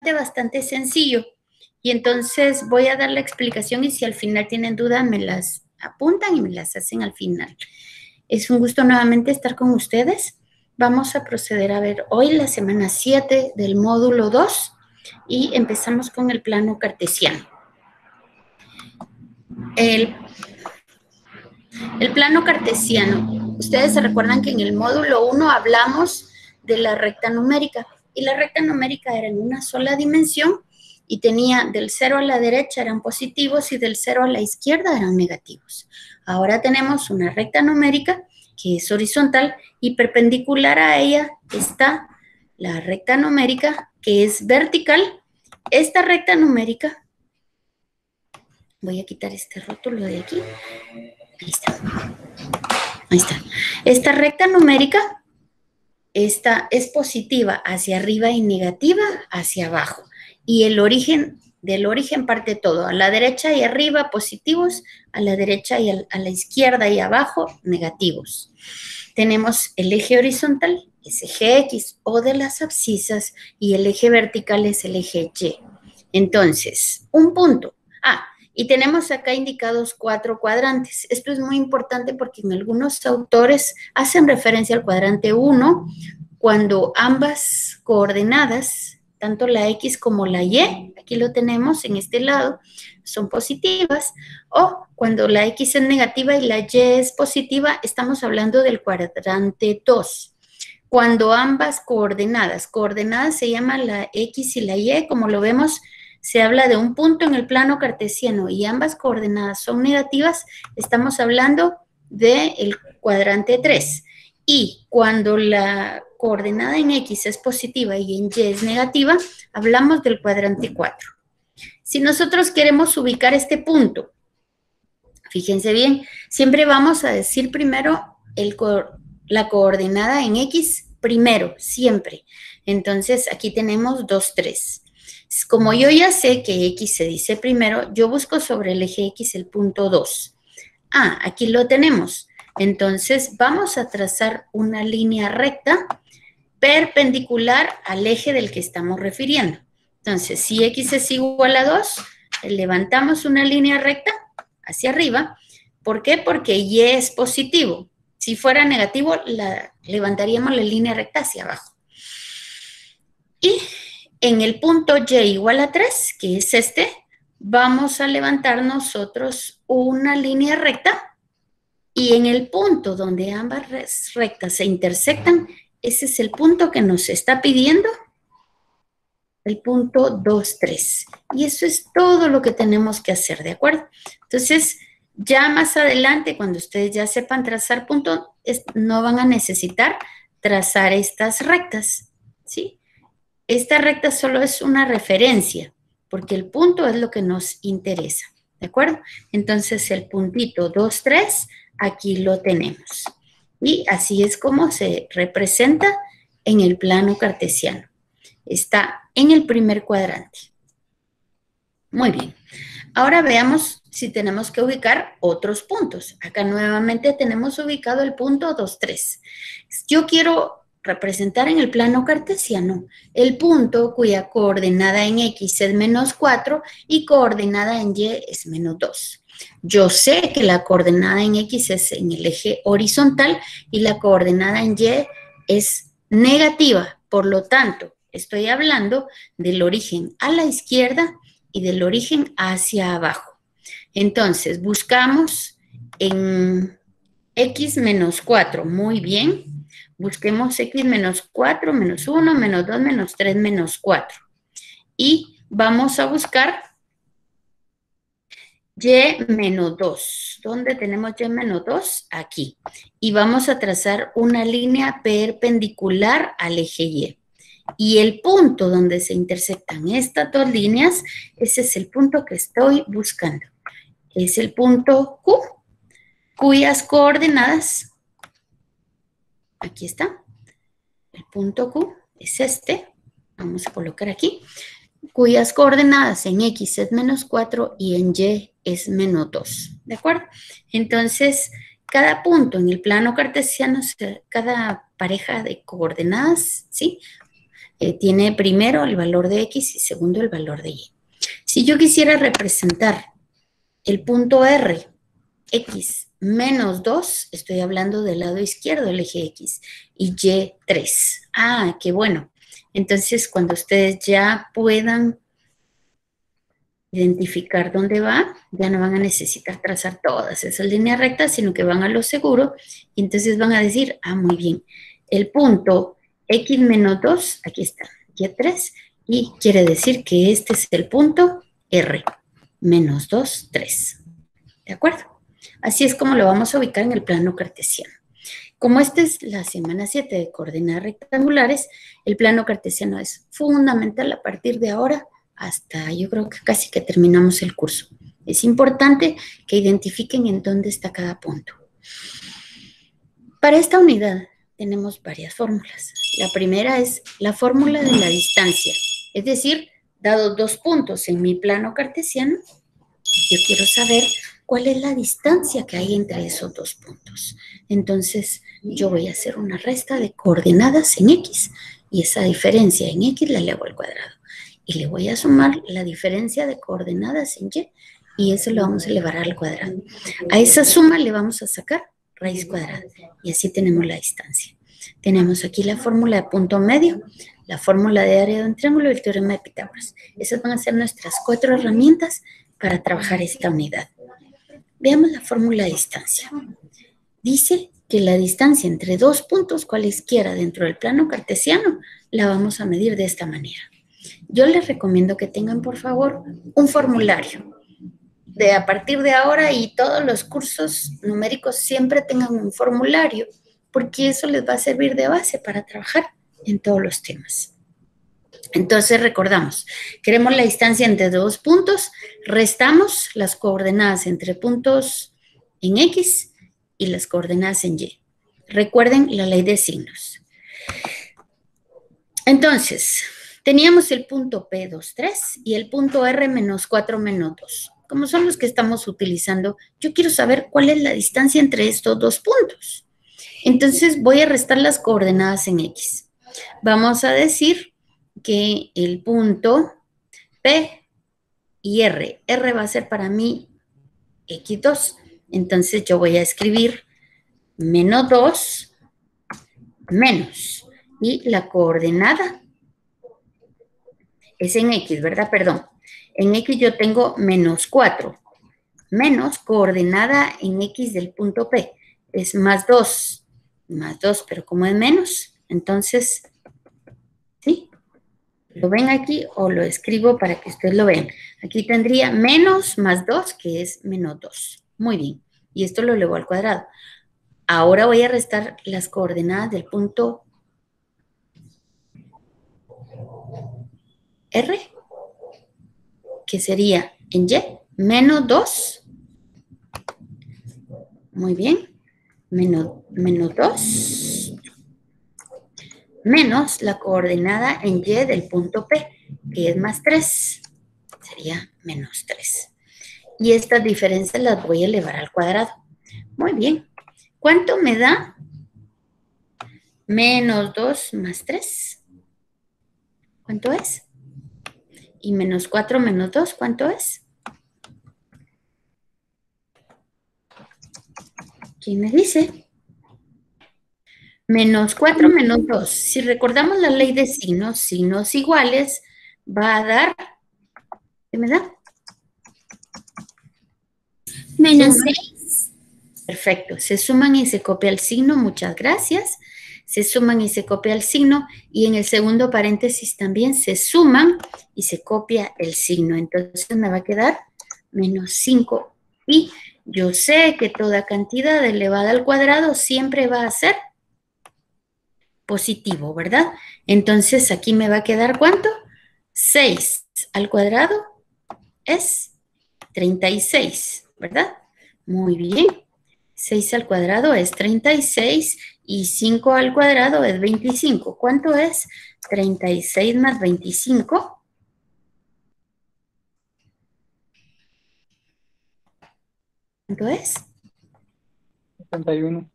realmente bastante sencillo. Y entonces voy a dar la explicación y si al final tienen duda me las apuntan y me las hacen al final. Es un gusto nuevamente estar con ustedes. Vamos a proceder a ver hoy la semana 7 del módulo 2 y empezamos con el plano cartesiano. El plano cartesiano. Ustedes se recuerdan que en el módulo 1 hablamos de la recta numérica y la recta numérica era en una sola dimensión y tenía del 0 a la derecha eran positivos y del 0 a la izquierda eran negativos. Ahora tenemos una recta numérica que es horizontal y perpendicular a ella está la recta numérica que es vertical. Esta recta numérica, voy a quitar este rótulo de aquí. Ahí está. Ahí está. Esta recta numérica, esta es positiva hacia arriba y negativa hacia abajo. Y el origen, del origen parte todo. A la derecha y arriba positivos, a la derecha y a la izquierda y abajo negativos. Tenemos el eje horizontal, es eje X o de las abscisas, y el eje vertical es el eje Y. Entonces, un punto. Y tenemos acá indicados 4 cuadrantes. Esto es muy importante porque en algunos autores hacen referencia al cuadrante 1 cuando ambas coordenadas, tanto la X como la Y, aquí lo tenemos en este lado, son positivas, o cuando la X es negativa y la Y es positiva, estamos hablando del cuadrante 2. Cuando ambas coordenadas se llama la X y la Y, como lo vemos, se habla de un punto en el plano cartesiano y ambas coordenadas son negativas, estamos hablando del cuadrante 3. Y cuando la coordenada en X es positiva y en Y es negativa, hablamos del cuadrante 4. Si nosotros queremos ubicar este punto, fíjense bien, siempre vamos a decir primero la coordenada en X primero, siempre. Entonces, aquí tenemos 2, 3. Como yo ya sé que X se dice primero, yo busco sobre el eje X el punto 2. Aquí lo tenemos. Entonces, vamos a trazar una línea recta perpendicular al eje del que estamos refiriendo. Entonces, si X es igual a 2, levantamos una línea recta hacia arriba. ¿Por qué? Porque Y es positivo. Si fuera negativo, levantaríamos la línea recta hacia abajo. Y en el punto Y igual a 3, que es este, vamos a levantar nosotros una línea recta y en el punto donde ambas rectas se intersectan, ese es el punto que nos está pidiendo, el punto 2, 3. Y eso es todo lo que tenemos que hacer, ¿de acuerdo? Entonces, ya más adelante, cuando ustedes ya sepan trazar puntos, no van a necesitar trazar estas rectas, ¿sí? Esta recta solo es una referencia, porque el punto es lo que nos interesa, ¿de acuerdo? Entonces, el puntito 2, 3, aquí lo tenemos. Y así es como se representa en el plano cartesiano. Está en el primer cuadrante. Muy bien. Ahora veamos si tenemos que ubicar otros puntos. Acá nuevamente tenemos ubicado el punto 2, 3. Yo quiero representar en el plano cartesiano el punto cuya coordenada en X es menos 4 y coordenada en Y es menos 2. Yo sé que la coordenada en X es en el eje horizontal y la coordenada en Y es negativa. Por lo tanto, estoy hablando del origen a la izquierda y del origen hacia abajo. Entonces, buscamos en X menos 4. Muy bien. Busquemos X menos 4, menos 1, menos 2, menos 3, menos 4. Y vamos a buscar Y menos 2. ¿Dónde tenemos Y menos 2? Aquí. Y vamos a trazar una línea perpendicular al eje Y. Y el punto donde se intersectan estas dos líneas, ese es el punto que estoy buscando. Es el punto Q, cuyas coordenadas, aquí está, el punto Q es este, vamos a colocar aquí, cuyas coordenadas en X es menos 4 y en Y es menos 2, ¿de acuerdo? Entonces, cada punto en el plano cartesiano, cada pareja de coordenadas, ¿sí?, tiene primero el valor de X y segundo el valor de Y. Si yo quisiera representar el punto R, X menos 2, estoy hablando del lado izquierdo del eje X, y Y 3. Ah, qué bueno. Entonces, cuando ustedes ya puedan identificar dónde va, ya no van a necesitar trazar todas esas líneas rectas, sino que van a lo seguro, y entonces van a decir, ah, muy bien, el punto X menos 2, aquí está, Y3, y quiere decir que este es el punto R, menos 2, 3. ¿De acuerdo? Así es como lo vamos a ubicar en el plano cartesiano. Como esta es la semana 7 de coordenadas rectangulares, el plano cartesiano es fundamental a partir de ahora hasta yo creo que casi que terminamos el curso. Es importante que identifiquen en dónde está cada punto. Para esta unidad tenemos varias fórmulas. La primera es la fórmula de la distancia, es decir, dado 2 puntos en mi plano cartesiano, yo quiero saber cuál es la distancia que hay entre esos 2 puntos. Entonces, yo voy a hacer una resta de coordenadas en X y esa diferencia en X la elevo al cuadrado. Y le voy a sumar la diferencia de coordenadas en Y eso lo vamos a elevar al cuadrado. A esa suma le vamos a sacar raíz cuadrada y así tenemos la distancia. Tenemos aquí la fórmula de punto medio, la fórmula de área de un triángulo y el teorema de Pitágoras. Esas van a ser nuestras 4 herramientas para trabajar esta unidad. Veamos la fórmula de distancia. Dice que la distancia entre 2 puntos cualesquiera dentro del plano cartesiano la vamos a medir de esta manera. Yo les recomiendo que tengan, por favor, un formulario. A partir de ahora y todos los cursos numéricos siempre tengan un formulario, porque eso les va a servir de base para trabajar en todos los temas. Entonces recordamos, queremos la distancia entre 2 puntos, restamos las coordenadas entre puntos en X y las coordenadas en Y. Recuerden la ley de signos. Entonces, teníamos el punto P, 2, 3 y el punto R, menos 4, menos 2. Como son los que estamos utilizando, yo quiero saber cuál es la distancia entre estos 2 puntos. Entonces, voy a restar las coordenadas en X. Vamos a decir que el punto P y R va a ser para mí X2. Entonces yo voy a escribir menos 2 menos. Y la coordenada es en X, ¿verdad? Perdón. En X yo tengo menos 4. Menos coordenada en X del punto P. Es más 2. Más 2, pero como es menos, entonces, ¿sí? ¿Lo ven aquí o lo escribo para que ustedes lo vean? Aquí tendría menos más 2, que es menos 2. Muy bien. Y esto lo elevo al cuadrado. Ahora voy a restar las coordenadas del punto R, que sería en Y, menos 2. Muy bien. Menos 2. Menos la coordenada en Y del punto P, que es más 3. Sería menos 3. Y estas diferencias las voy a elevar al cuadrado. Muy bien. ¿Cuánto me da? Menos 2 más 3. ¿Cuánto es? Y menos 4 menos 2, ¿cuánto es? ¿Quién me dice? Menos 4 menos 2. Si recordamos la ley de signos, signos iguales, va a dar, ¿qué me da? Menos 6. Perfecto. Se suman y se copia el signo. Muchas gracias. Se suman y se copia el signo. Y en el segundo paréntesis también se suman y se copia el signo. Entonces me va a quedar menos 5. Y yo sé que toda cantidad elevada al cuadrado siempre va a ser positivo, ¿verdad? Entonces aquí me va a quedar ¿cuánto? 6 al cuadrado es 36, ¿verdad? Muy bien. 6 al cuadrado es 36 y 5 al cuadrado es 25. ¿Cuánto es 36 más 25? ¿Cuánto es? 71.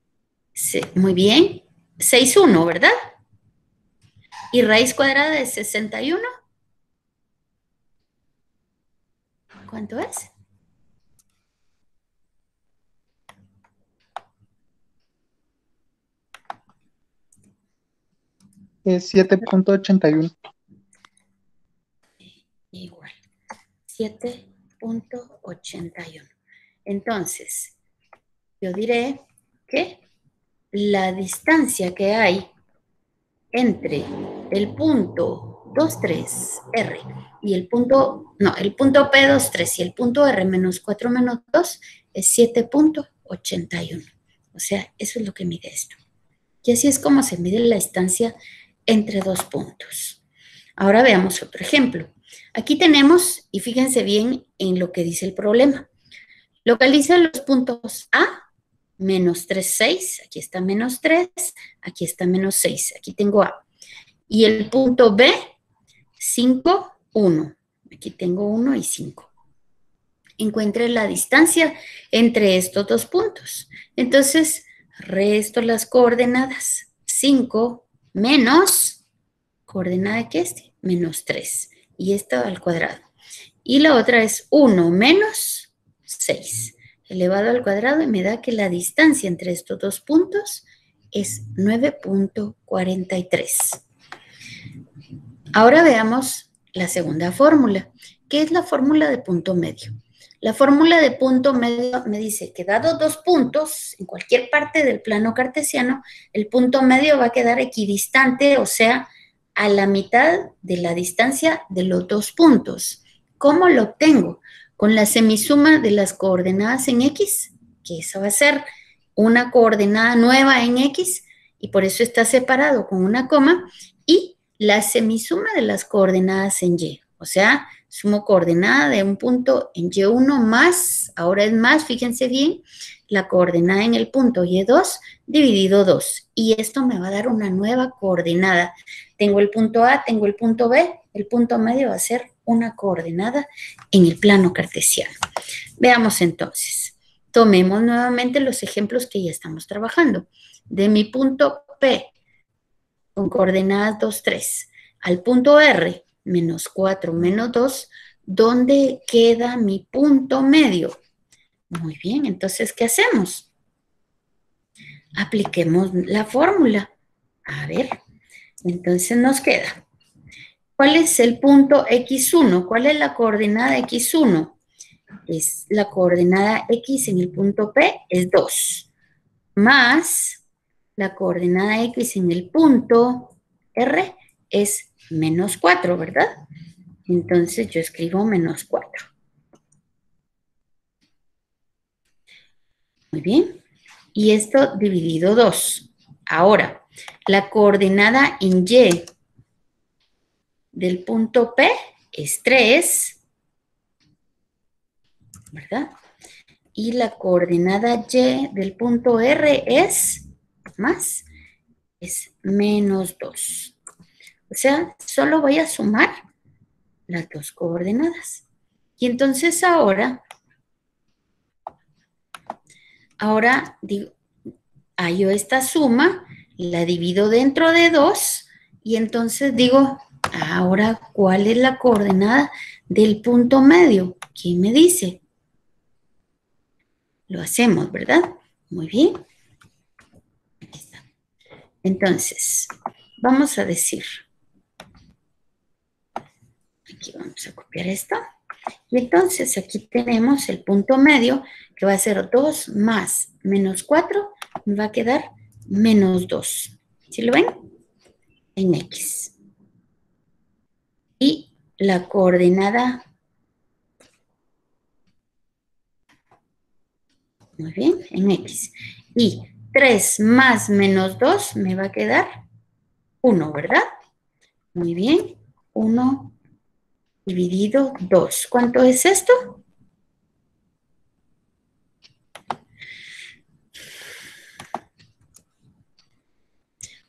Sí, muy bien. 6, 1, ¿verdad? ¿Y raíz cuadrada de 61? ¿Cuánto es? Es 7.81. Igual, 7.81. Entonces, yo diré que la distancia que hay entre el punto 23R y el punto, no, el punto P23 y el punto R menos 4 menos 2 es 7.81. O sea, eso es lo que mide esto. Y así es como se mide la distancia entre dos puntos. Ahora veamos otro ejemplo. Aquí tenemos, y fíjense bien en lo que dice el problema. Localiza los puntos A, menos 3, 6, aquí está menos 3, aquí está menos 6, aquí tengo A. Y el punto B, 5, 1, aquí tengo 1 y 5. Encuentre la distancia entre estos dos puntos. Entonces, resto las coordenadas. 5 menos, coordenada que menos 3. Y esto al cuadrado. Y la otra es 1 menos 6 elevado al cuadrado y me da que la distancia entre estos dos puntos es 9.43. Ahora veamos la segunda fórmula, que es la fórmula de punto medio. La fórmula de punto medio me dice que dado dos puntos en cualquier parte del plano cartesiano, el punto medio va a quedar equidistante, o sea, a la mitad de la distancia de los dos puntos. ¿Cómo lo obtengo? Con la semisuma de las coordenadas en X, que eso va a ser una coordenada nueva en X, y por eso está separado con una coma, y la semisuma de las coordenadas en Y. O sea, sumo coordenada de un punto en Y1 más, ahora es más, fíjense bien, la coordenada en el punto Y2 dividido 2. Y esto me va a dar una nueva coordenada. Tengo el punto A, tengo el punto B, el punto medio va a ser una coordenada en el plano cartesiano. Veamos entonces. Tomemos nuevamente los ejemplos que ya estamos trabajando. De mi punto P, con coordenadas 2, 3, al punto R, menos 4, menos 2, ¿dónde queda mi punto medio? Muy bien, entonces, ¿qué hacemos? Apliquemos la fórmula. A ver, entonces nos queda. ¿Cuál es el punto X1? ¿Cuál es la coordenada X1? Es la coordenada X en el punto P, es 2, más la coordenada X en el punto R es menos 4, ¿verdad? Entonces yo escribo menos 4. Muy bien. Y esto dividido 2. Ahora, la coordenada en Y del punto P es 3, ¿verdad? Y la coordenada Y del punto R es más, es menos 2. O sea, solo voy a sumar las dos coordenadas. Y entonces ahora digo, hallo esta suma, la divido dentro de 2 y entonces digo, ahora, ¿cuál es la coordenada del punto medio? ¿Quién me dice? Lo hacemos, ¿verdad? Muy bien. Aquí está. Entonces, vamos a decir, aquí vamos a copiar esto. Y entonces aquí tenemos el punto medio, que va a ser 2 más menos 4, me va a quedar menos 2. ¿Sí lo ven? En X. Y la coordenada, muy bien, en X. Y 3 más menos 2 me va a quedar 1, ¿verdad? Muy bien, 1 dividido 2. ¿Cuánto es esto?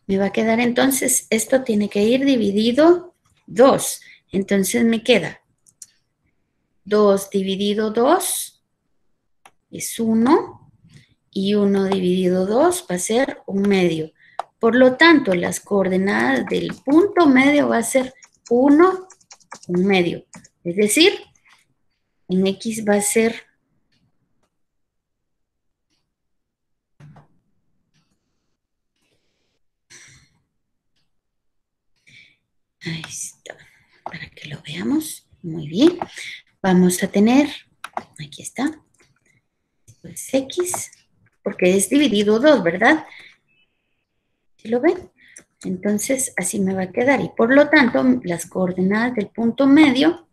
Me va a quedar entonces, esto tiene que ir dividido 2. Entonces me queda 2 dividido 2 es 1 y 1 dividido 2 va a ser 1 medio. Por lo tanto, las coordenadas del punto medio va a ser 1, 1 medio. Es decir, en X va a ser ahí está, para que lo veamos. Muy bien. Vamos a tener, aquí está, esto es X, porque es dividido 2, ¿verdad? ¿Sí lo ven? Entonces, así me va a quedar. Y por lo tanto, las coordenadas del punto medio,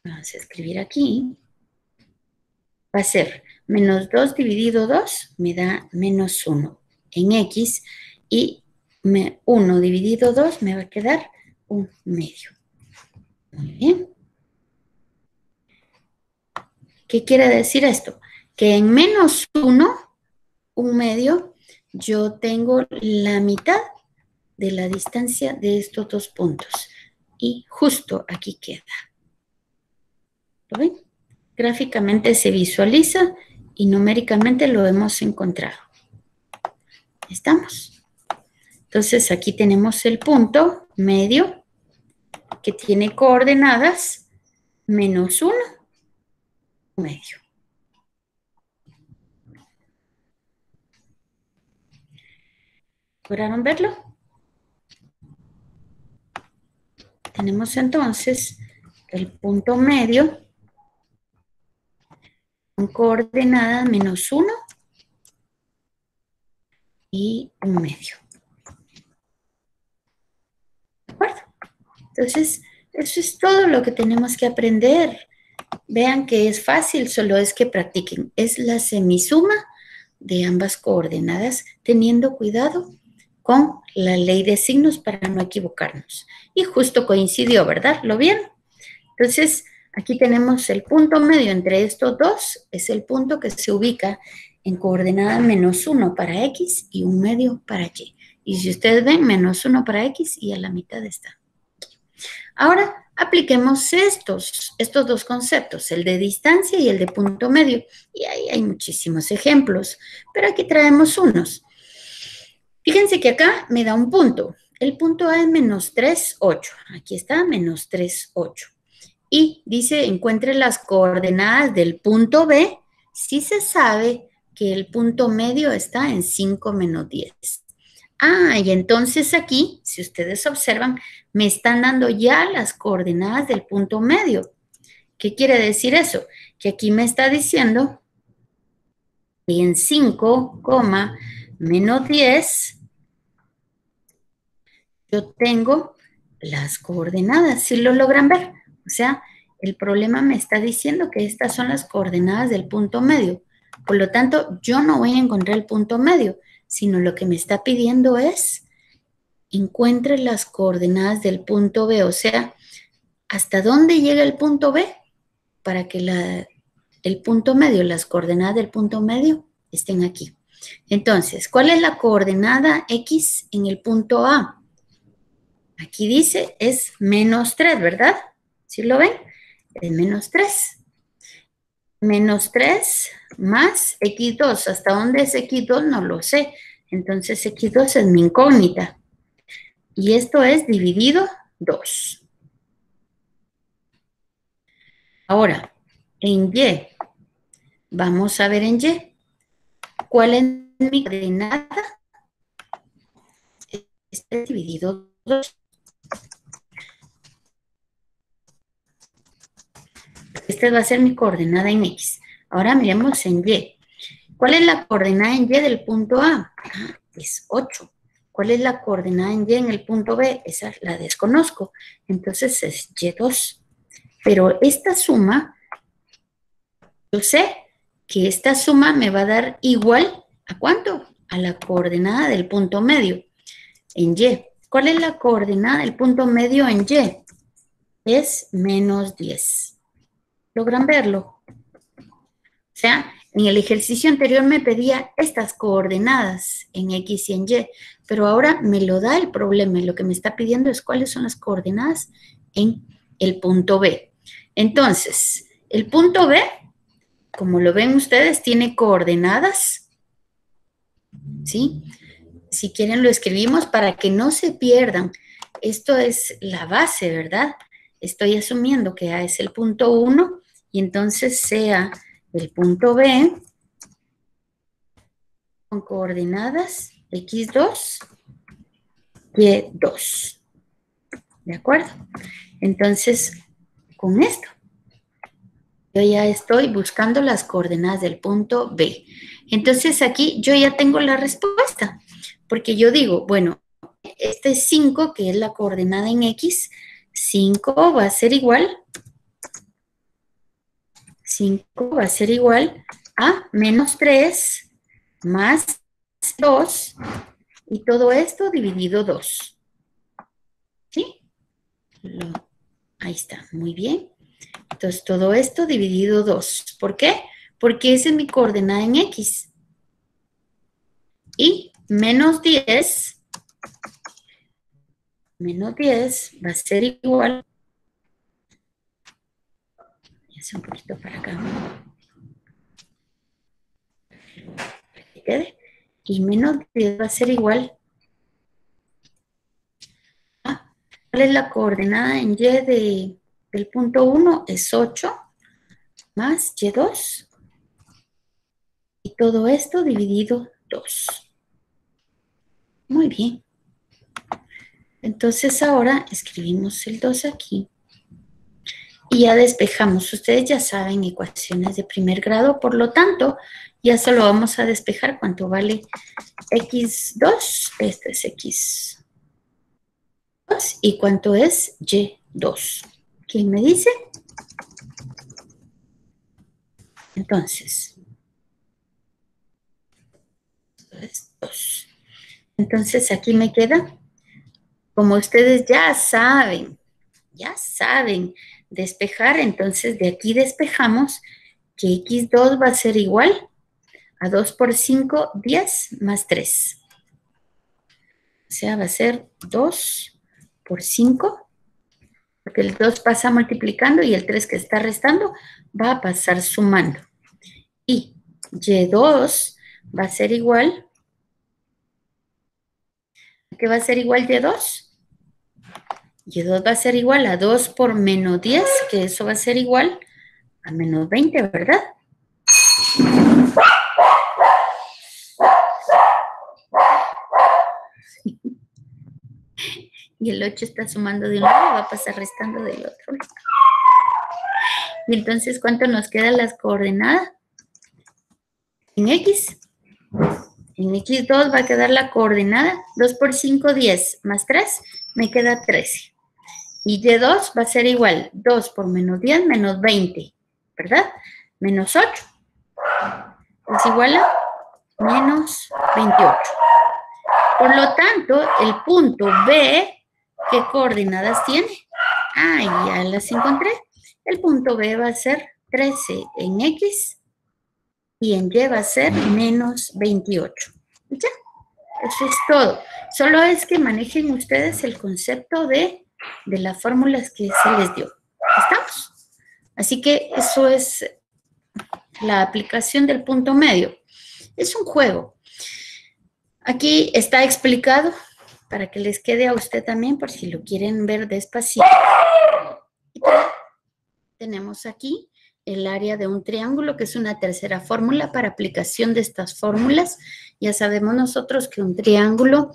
vamos a escribir aquí, va a ser menos 2 dividido 2, me da menos 1 en X, y 1 dividido 2 me va a quedar 1 medio. Muy bien. ¿Qué quiere decir esto? Que en menos 1, 1 medio, yo tengo la mitad de la distancia de estos dos puntos. Y justo aquí queda. ¿Lo ven? Gráficamente se visualiza y numéricamente lo hemos encontrado. ¿Estamos? Entonces aquí tenemos el punto medio que tiene coordenadas menos 1, medio. ¿Lograron verlo? Tenemos entonces el punto medio con coordenadas menos 1 y 1 medio. ¿De acuerdo? Entonces, eso es todo lo que tenemos que aprender. Vean que es fácil, solo es que practiquen. Es la semisuma de ambas coordenadas, teniendo cuidado con la ley de signos para no equivocarnos. Y justo coincidió, ¿verdad? ¿Lo vieron? Entonces, aquí tenemos el punto medio entre estos dos, es el punto que se ubica en coordenada menos 1 para X y 1 medio para Y. Y si ustedes ven, menos 1 para X y a la mitad está. Ahora, apliquemos estos dos conceptos, el de distancia y el de punto medio. Y ahí hay muchísimos ejemplos, pero aquí traemos unos. Fíjense que acá me da un punto. El punto A es menos 3, 8. Aquí está, menos 3, 8. Y dice, encuentre las coordenadas del punto B si se sabe que el punto medio está en 5 menos 10. Ah, y entonces aquí, si ustedes observan, me están dando ya las coordenadas del punto medio. ¿Qué quiere decir eso? Que aquí me está diciendo que en 5, menos 10, yo tengo las coordenadas. ¿Sí lo logran ver? O sea, el problema me está diciendo que estas son las coordenadas del punto medio. Por lo tanto, yo no voy a encontrar el punto medio, sino lo que me está pidiendo es encuentre las coordenadas del punto B. O sea, ¿hasta dónde llega el punto B? Para que el punto medio, las coordenadas del punto medio estén aquí. Entonces, ¿cuál es la coordenada X en el punto A? Aquí dice es menos 3, ¿verdad? ¿Sí lo ven? Es menos 3. Menos 3 más X2. ¿Hasta dónde es X2? No lo sé. Entonces X2 es mi incógnita. Y esto es dividido 2. Ahora, en Y, vamos a ver en Y. ¿Cuál es mi coordenada? Este es dividido 2. Esta va a ser mi coordenada en X. Ahora miremos en Y. ¿Cuál es la coordenada en Y del punto A? Ah, es 8. ¿Cuál es la coordenada en Y en el punto B? Esa la desconozco. Entonces es Y2. Pero esta suma, yo sé que esta suma me va a dar igual ¿a cuánto? A la coordenada del punto medio en Y. ¿Cuál es la coordenada del punto medio en Y? Es menos 10. ¿Logran verlo? O sea, en el ejercicio anterior me pedía estas coordenadas en X y en Y, pero ahora me lo da el problema y lo que me está pidiendo es cuáles son las coordenadas en el punto B. Entonces, el punto B, como lo ven ustedes, tiene coordenadas ¿sí? Si quieren lo escribimos para que no se pierdan. Esto es la base, ¿verdad? Estoy asumiendo que A es el punto 1 y entonces sea el punto B con coordenadas x2, y2. ¿De acuerdo? Entonces, con esto, yo ya estoy buscando las coordenadas del punto B. Entonces, aquí yo ya tengo la respuesta, porque yo digo, bueno, este 5, que es la coordenada en X, 5 va a ser igual, 5 va a ser igual a menos 3 más 2, y todo esto dividido 2. ¿Sí? Ahí está, muy bien. Entonces, todo esto dividido 2. ¿Por qué? Porque esa es mi coordenada en X. Y menos 10 va a ser igual. Voy a hacer un poquito para acá. Para que quede. Y menos 10 va a ser igual a, ¿cuál es la coordenada en Y del punto 1? Es 8 más Y2. Y todo esto dividido 2. Muy bien. Entonces ahora escribimos el 2 aquí. Y ya despejamos. Ustedes ya saben ecuaciones de primer grado, por lo tanto, ya solo vamos a despejar cuánto vale x2. Esto es x2. ¿Y cuánto es y2? ¿Quién me dice? Entonces, esto es 2. Entonces, aquí me queda, como ustedes ya saben despejar, entonces de aquí despejamos que x2 va a ser igual a 2 por 5, 10 más 3. O sea, va a ser 2 por 5, porque el 2 pasa multiplicando y el 3 que está restando va a pasar sumando. Y y2 va a ser igual, ¿a qué va a ser igual y2? Y2 va a ser igual a 2 por menos 10, que eso va a ser igual a menos 20, ¿verdad? Y el 8 está sumando de un lado, va a pasar restando del otro lado. Y entonces, ¿cuánto nos quedan las coordenadas? En X. En X2 va a quedar la coordenada 2 por 5, 10, más 3, me queda 13. Y Y2 va a ser igual 2 por menos 10, menos 20, ¿verdad? Menos 8 es igual a menos 28. Por lo tanto, el punto B, ¿qué coordenadas tiene? Ah, ya las encontré. El punto B va a ser 13 en X y en Y va a ser menos 28. Ya, eso es todo. Solo es que manejen ustedes el concepto de las fórmulas que se les dio. ¿Estamos? Así que eso es la aplicación del punto medio. Es un juego. Aquí está explicado para que les quede a usted también, por si lo quieren ver despacito. Y tenemos aquí el área de un triángulo, que es una tercera fórmula para aplicación de estas fórmulas. Ya sabemos nosotros que un triángulo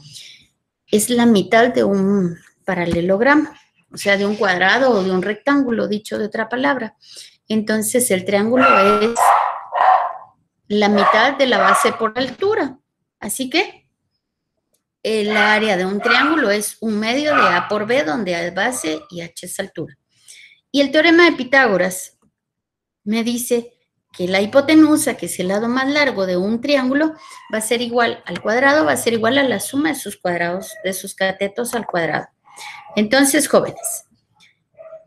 es la mitad de un paralelogramo, o sea, de un cuadrado o de un rectángulo, dicho de otra palabra. Entonces, el triángulo es la mitad de la base por altura. Así que el área de un triángulo es un medio de A por B, donde A es base y H es altura. Y el teorema de Pitágoras me dice que la hipotenusa, que es el lado más largo de un triángulo, va a ser igual al cuadrado, va a ser igual a la suma de sus cuadrados, de sus catetos al cuadrado. Entonces, jóvenes,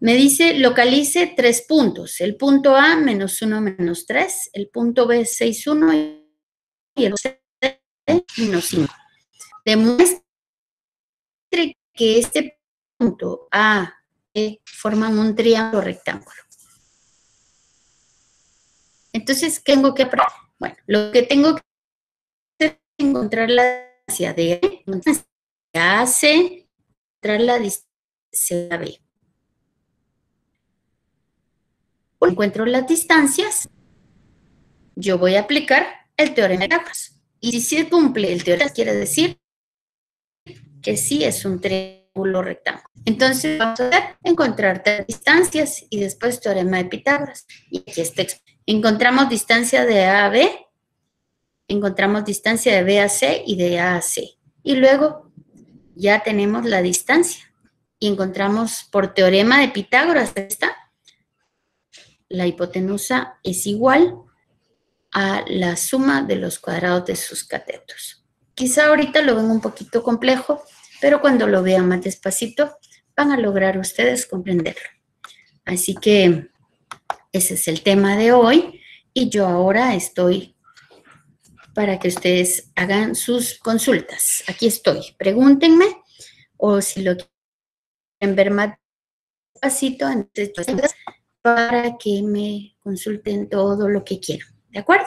me dice localice 3 puntos. El punto A, menos 1, menos 3. El punto B, 6, 1. Y el C, menos 5. Demuestre que este punto A, B, forman un triángulo rectángulo. Entonces, ¿qué tengo que aprender? Bueno, lo que tengo que hacer encontrar la distancia de AC, encontrar la distancia de AB. Encuentro las distancias, yo voy a aplicar el teorema de Pitágoras. Y si se cumple el teorema, quiere decir que sí es un triángulo rectángulo. Entonces vamos a hacer, encontrar las distancias y después teorema de Pitágoras. Y aquí está. Encontramos distancia de A a B, encontramos distancia de B a C y de A a C. Y luego ya tenemos la distancia. Y encontramos por teorema de Pitágoras, ¿está? La hipotenusa es igual a la suma de los cuadrados de sus catetos. Quizá ahorita lo ven un poquito complejo, pero cuando lo vean más despacito van a lograr ustedes comprenderlo. Así que ese es el tema de hoy y yo ahora estoy para que ustedes hagan sus consultas. Aquí estoy, pregúntenme o si lo quieren ver más despacito, entonces para que me consulten todo lo que quieran. ¿De acuerdo?